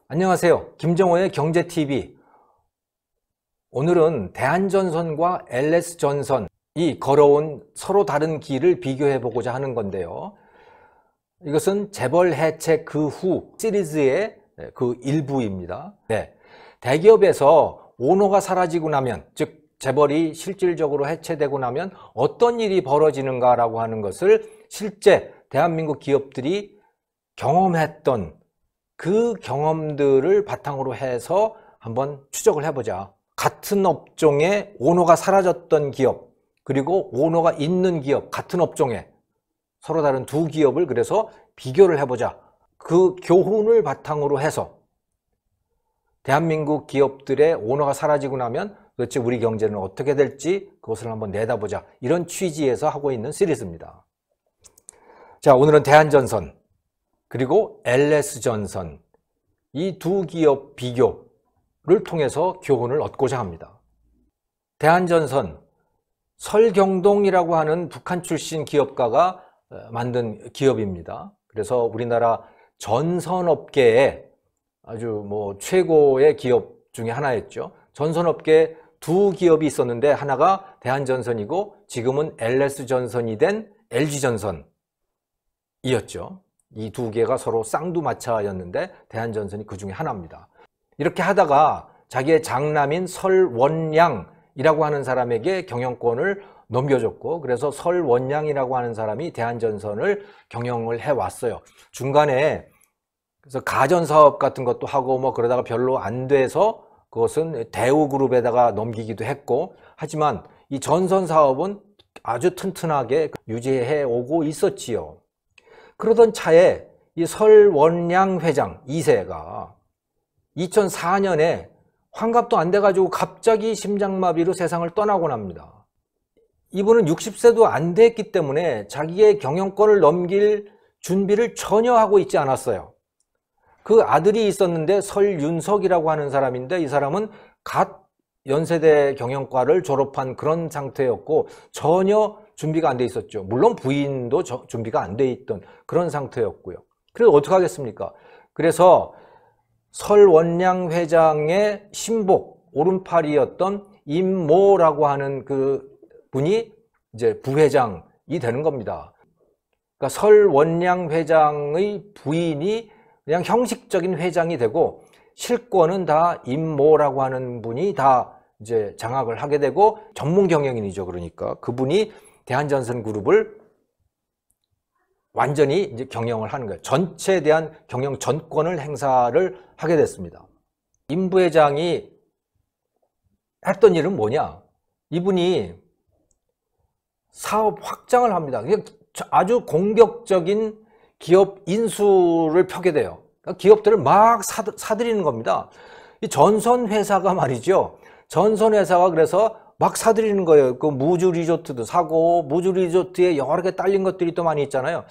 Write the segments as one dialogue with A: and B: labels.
A: 안녕하세요. 김정호의 경제TV. 오늘은 대한전선과 LS전선이 걸어온 서로 다른 길을 비교해 보고자 하는 건데요. 이것은 재벌 해체 그 후 시리즈의 그 일부입니다. 대기업에서 오너가 사라지고 나면, 즉 재벌이 실질적으로 해체되고 나면 어떤 일이 벌어지는가라고 하는 것을 실제 대한민국 기업들이 경험했던 그 경험들을 바탕으로 해서 한번 추적을 해보자. 같은 업종에 오너가 사라졌던 기업, 그리고 오너가 있는 기업, 같은 업종에 서로 다른 두 기업을 그래서 비교를 해보자. 그 교훈을 바탕으로 해서 대한민국 기업들의 오너가 사라지고 나면 도대체 우리 경제는 어떻게 될지 그것을 한번 내다보자. 이런 취지에서 하고 있는 시리즈입니다. 자, 오늘은 대한전선 그리고 LS전선, 이 두 기업 비교를 통해서 교훈을 얻고자 합니다. 대한전선, 설경동이라고 하는 북한 출신 기업가가 만든 기업입니다. 그래서 우리나라 전선업계의 아주 최고의 기업 중에 하나였죠. 전선업계에 두 기업이 있었는데 하나가 대한전선이고 지금은 LS전선이 된 LG전선이었죠. 이 두 개가 서로 쌍두마차였는데 대한전선이 그 중에 하나입니다. 이렇게 하다가 자기의 장남인 설원량이라고 하는 사람에게 경영권을 넘겨줬고, 그래서 설원량이라고 하는 사람이 대한전선을 경영을 해왔어요. 중간에 그래서 가전사업 같은 것도 하고 그러다가 별로 안 돼서 그것은 대우그룹에다가 넘기기도 했고, 하지만 이 전선사업은 아주 튼튼하게 유지해 오고 있었지요. 그러던 차에 이 설원량 회장 2세가 2004년에 환갑도 안 돼가지고 갑자기 심장마비로 세상을 떠나고 납니다. 이분은 60세도 안 됐기 때문에 자기의 경영권을 넘길 준비를 전혀 하고 있지 않았어요. 그 아들이 있었는데 설윤석이라고 하는 사람인데, 이 사람은 갓 연세대 경영과를 졸업한 그런 상태였고 전혀 준비가 안 돼 있었죠. 물론 부인도 준비가 안 돼 있던 그런 상태였고요. 그래서 어떻게 하겠습니까? 그래서 설원량 회장의 신복, 오른팔이었던 임모라고 하는 그 분이 이제 부회장이 되는 겁니다. 그러니까 설원량 회장의 부인이 그냥 형식적인 회장이 되고, 실권은 다 임모라고 하는 분이 다 이제 장악을 하게 되고, 전문 경영인이죠. 그러니까 그분이 대한전선 그룹을 완전히 이제 경영을 하는 거예요. 전체에 대한 경영 전권을 행사를 하게 됐습니다. 임 부회장이 했던 일은 뭐냐? 이분이 사업 확장을 합니다. 아주 공격적인 기업 인수를 펴게 돼요. 그러니까 기업들을 막 사들이는 겁니다. 이 전선회사가 말이죠. 전선회사가 그래서 막 사들이는 거예요. 그 무주 리조트도 사고, 무주 리조트에 여러 개 딸린 것들이 또 많이 있잖아요.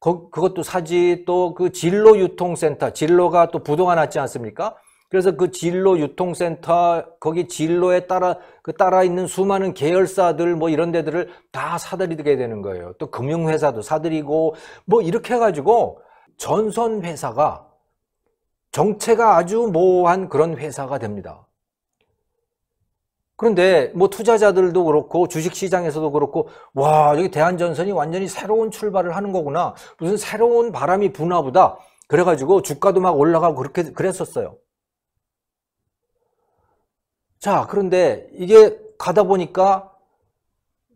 A: 그것도 사지. 또 그 진로 유통센터, 진로가 또 부도가 났지 않습니까? 그래서 그 진로 유통센터, 거기 진로에 따라 있는 수많은 계열사들 이런 데들을 다 사들이게 되는 거예요. 또 금융회사도 사들이고 이렇게 해가지고 전선회사가 정체가 아주 모호한 그런 회사가 됩니다. 그런데 투자자들도 그렇고 주식시장에서도 그렇고, 와, 여기 대한전선이 완전히 새로운 출발을 하는 거구나, 무슨 새로운 바람이 부나 보다, 그래가지고 주가도 막 올라가고 그랬었어요. 자, 그런데 이게 가다 보니까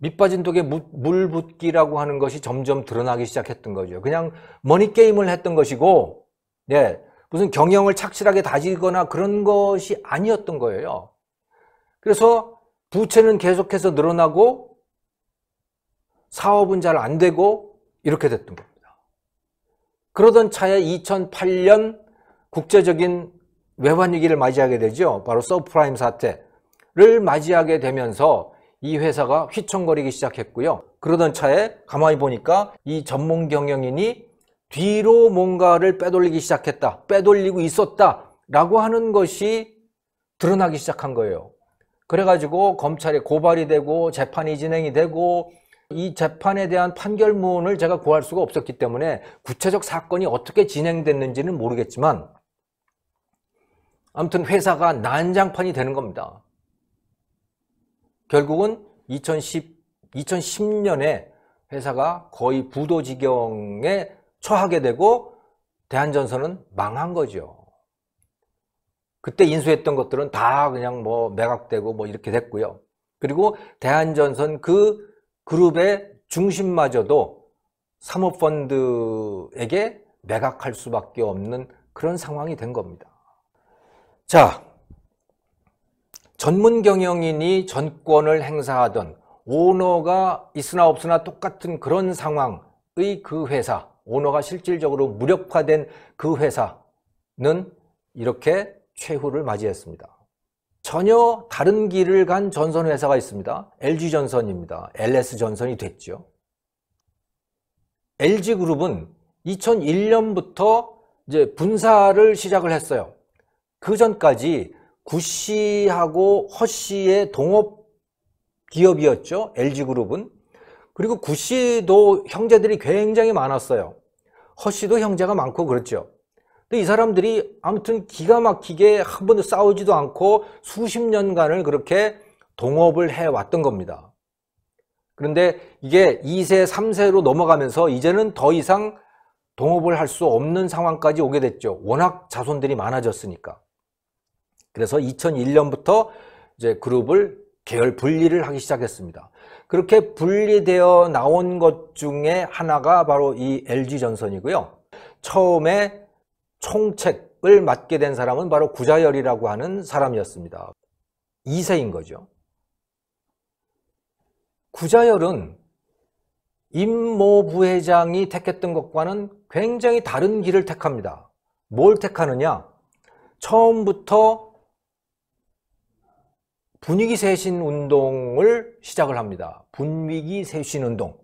A: 밑빠진 독에 물 붓기라고 하는 것이 점점 드러나기 시작했던 거죠. 그냥 머니게임을 했던 것이고, 무슨 경영을 착실하게 다지거나 그런 것이 아니었던 거예요. 그래서 부채는 계속해서 늘어나고 사업은 잘 안 되고 이렇게 됐던 겁니다. 그러던 차에 2008년 국제적인 외환위기를 맞이하게 되죠. 바로 서브프라임 사태를 맞이하게 되면서 이 회사가 휘청거리기 시작했고요. 그러던 차에 가만히 보니까 이 전문 경영인이 뒤로 뭔가를 빼돌리기 시작했다, 빼돌리고 있었다라고 하는 것이 드러나기 시작한 거예요. 그래가지고 검찰에 고발이 되고 재판이 진행이 되고, 이 재판에 대한 판결문을 제가 구할 수가 없었기 때문에 구체적 사건이 어떻게 진행됐는지는 모르겠지만, 아무튼 회사가 난장판이 되는 겁니다. 결국은 2010년에 회사가 거의 부도 지경에 처하게 되고 대한전선은 망한 거죠. 그때 인수했던 것들은 다 그냥 뭐 매각되고 뭐 이렇게 됐고요. 그리고 대한전선 그 그룹의 중심마저도 사모펀드에게 매각할 수밖에 없는 그런 상황이 된 겁니다. 자, 전문 경영인이 전권을 행사하던 오너가 있으나 없으나 똑같은 그런 상황의 그 회사, 오너가 실질적으로 무력화된 그 회사는 이렇게 최후를 맞이했습니다. 전혀 다른 길을 간 전선회사가 있습니다. LG전선입니다. LS전선이 됐죠. LG그룹은 2001년부터 이제 분사를 시작을 했어요. 그 전까지 구씨하고 허씨의 동업 기업이었죠. LG그룹은. 그리고 구씨도 형제들이 굉장히 많았어요. 허씨도 형제가 많고 그렇죠. 근데 이 사람들이 아무튼 기가 막히게 한 번도 싸우지도 않고 수십 년간을 그렇게 동업을 해왔던 겁니다. 그런데 이게 2세, 3세로 넘어가면서 이제는 더 이상 동업을 할 수 없는 상황까지 오게 됐죠. 워낙 자손들이 많아졌으니까. 그래서 2001년부터 이제 그룹을 계열 분리를 하기 시작했습니다. 그렇게 분리되어 나온 것 중에 하나가 바로 이 LG전선이고요. 처음에 총책을 맡게 된 사람은 바로 구자열이라고 하는 사람이었습니다. 2세인 거죠. 구자열은 임모 부회장이 택했던 것과는 굉장히 다른 길을 택합니다. 뭘 택하느냐? 처음부터 분위기 쇄신 운동을 시작을 합니다. 분위기 쇄신 운동.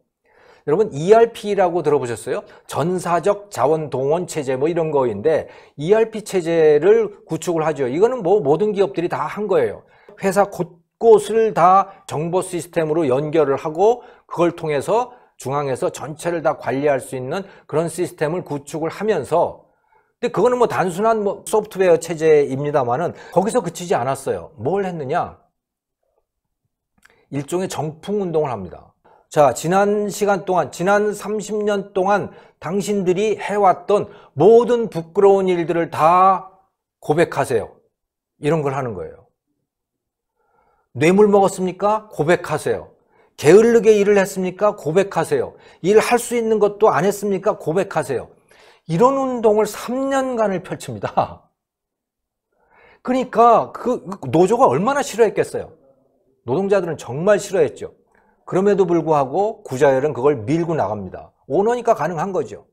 A: 여러분 ERP라고 들어보셨어요? 전사적 자원 동원 체제 뭐 이런 거인데 ERP 체제를 구축을 하죠. 이거는 뭐 모든 기업들이 다 한 거예요. 회사 곳곳을 다 정보 시스템으로 연결을 하고 그걸 통해서 중앙에서 전체를 다 관리할 수 있는 그런 시스템을 구축을 하면서, 근데 그거는 뭐 단순한 뭐 소프트웨어 체제입니다만은 거기서 그치지 않았어요. 뭘 했느냐? 일종의 정풍 운동을 합니다. 자, 지난 시간 동안, 지난 30년 동안 당신들이 해왔던 모든 부끄러운 일들을 다 고백하세요. 이런 걸 하는 거예요. 뇌물 먹었습니까? 고백하세요. 게으르게 일을 했습니까? 고백하세요. 일할 수 있는 것도 안 했습니까? 고백하세요. 이런 운동을 3년간을 펼칩니다. 그러니까 그 노조가 얼마나 싫어했겠어요. 노동자들은 정말 싫어했죠. 그럼에도 불구하고 구자열은 그걸 밀고 나갑니다. 오너니까 가능한 거죠.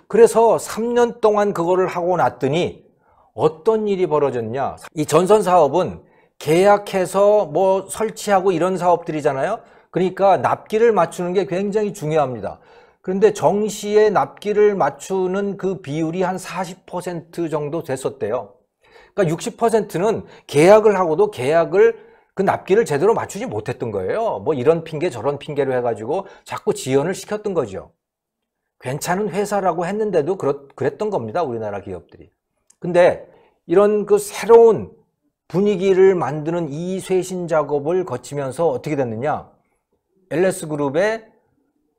A: 그래서 3년 동안 그거를 하고 났더니 어떤 일이 벌어졌냐. 이 전선 사업은 계약해서 뭐 설치하고 이런 사업들이잖아요. 그러니까 납기를 맞추는 게 굉장히 중요합니다. 그런데 정시에 납기를 맞추는 그 비율이 한 40% 정도 됐었대요. 그러니까 60%는 계약을 하고도 그 납기를 제대로 맞추지 못했던 거예요. 뭐 이런 핑계 저런 핑계로 해가지고 자꾸 지연을 시켰던 거죠. 괜찮은 회사라고 했는데도 그랬던 겁니다. 우리나라 기업들이. 근데 이런 그 새로운 분위기를 만드는 이 쇄신 작업을 거치면서 어떻게 됐느냐. LS그룹의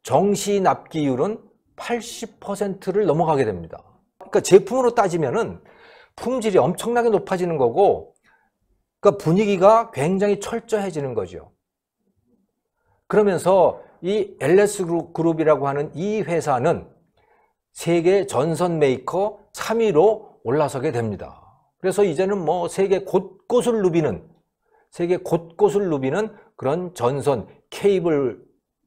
A: 정시 납기율은 80%를 넘어가게 됩니다. 그러니까 제품으로 따지면은 품질이 엄청나게 높아지는 거고, 그러니까 분위기가 굉장히 철저해지는 거죠. 그러면서 이 LS그룹이라고 하는 이 회사는 세계 전선 메이커 3위로 올라서게 됩니다. 그래서 이제는 뭐 세계 곳곳을 누비는 그런 전선 케이블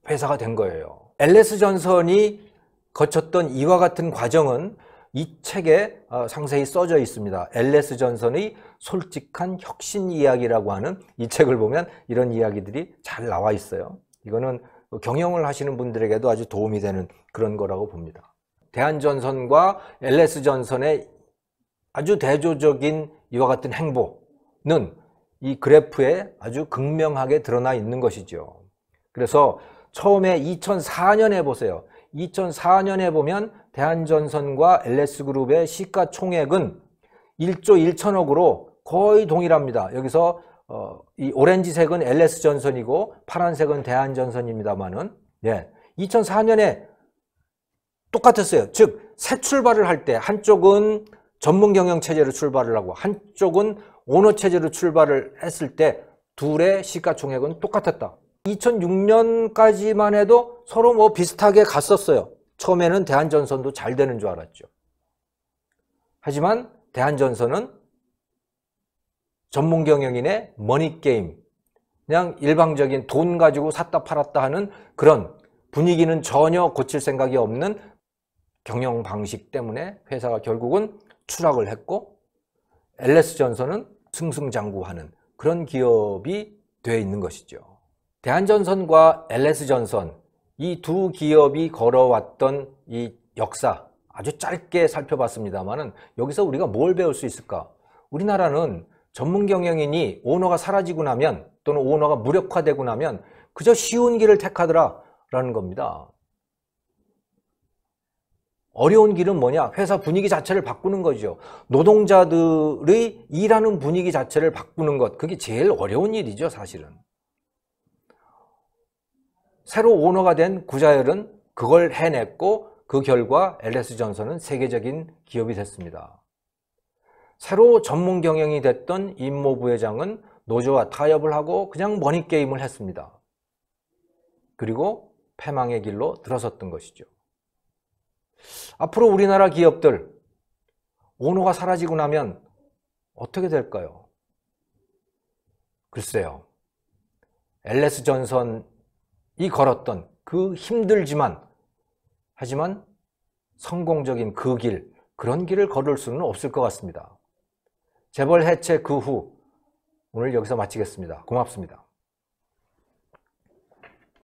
A: 회사가 된 거예요. LS전선이 거쳤던 이와 같은 과정은 이 책에 상세히 써져 있습니다. LS전선의 솔직한 혁신 이야기라고 하는 이 책을 보면 이런 이야기들이 잘 나와 있어요. 이거는 경영을 하시는 분들에게도 아주 도움이 되는 그런 거라고 봅니다. 대한전선과 LS전선의 아주 대조적인 이와 같은 행보는 이 그래프에 아주 극명하게 드러나 있는 것이죠. 그래서 처음에 2004년에 보세요. 2004년에 보면 대한전선과 LS그룹의 시가총액은 1조 1천억으로 거의 동일합니다. 여기서 이 오렌지색은 LS전선이고 파란색은 대한전선입니다만은 2004년에 똑같았어요. 즉 새 출발을 할 때 한쪽은 전문 경영 체제로 출발을 하고 한쪽은 오너 체제로 출발을 했을 때 둘의 시가총액은 똑같았다. 2006년까지만 해도 서로 뭐 비슷하게 갔었어요. 처음에는 대한전선도 잘 되는 줄 알았죠. 하지만 대한전선은 전문 경영인의 머니게임, 그냥 일방적인 돈 가지고 샀다 팔았다 하는 그런 분위기는 전혀 고칠 생각이 없는 경영 방식 때문에 회사가 결국은 추락을 했고 LS전선은 승승장구하는 그런 기업이 되어 있는 것이죠. 대한전선과 LS전선, 이 두 기업이 걸어왔던 이 역사 아주 짧게 살펴봤습니다만은 여기서 우리가 뭘 배울 수 있을까? 우리나라는 전문 경영인이 오너가 사라지고 나면 또는 오너가 무력화되고 나면 그저 쉬운 길을 택하더라라는 겁니다. 어려운 길은 뭐냐? 회사 분위기 자체를 바꾸는 거죠. 노동자들의 일하는 분위기 자체를 바꾸는 것, 그게 제일 어려운 일이죠, 사실은. 새로 오너가 된 구자열은 그걸 해냈고 그 결과 LS전선은 세계적인 기업이 됐습니다. 새로 전문 경영이 됐던 임모 부회장은 노조와 타협을 하고 그냥 머니게임을 했습니다. 그리고 패망의 길로 들어섰던 것이죠. 앞으로 우리나라 기업들 오너가 사라지고 나면 어떻게 될까요? 글쎄요. LS전선이 걸었던 그 힘들지만 하지만 성공적인 그 길, 그런 길을 걸을 수는 없을 것 같습니다. 재벌 해체 그 후 오늘 여기서 마치겠습니다. 고맙습니다.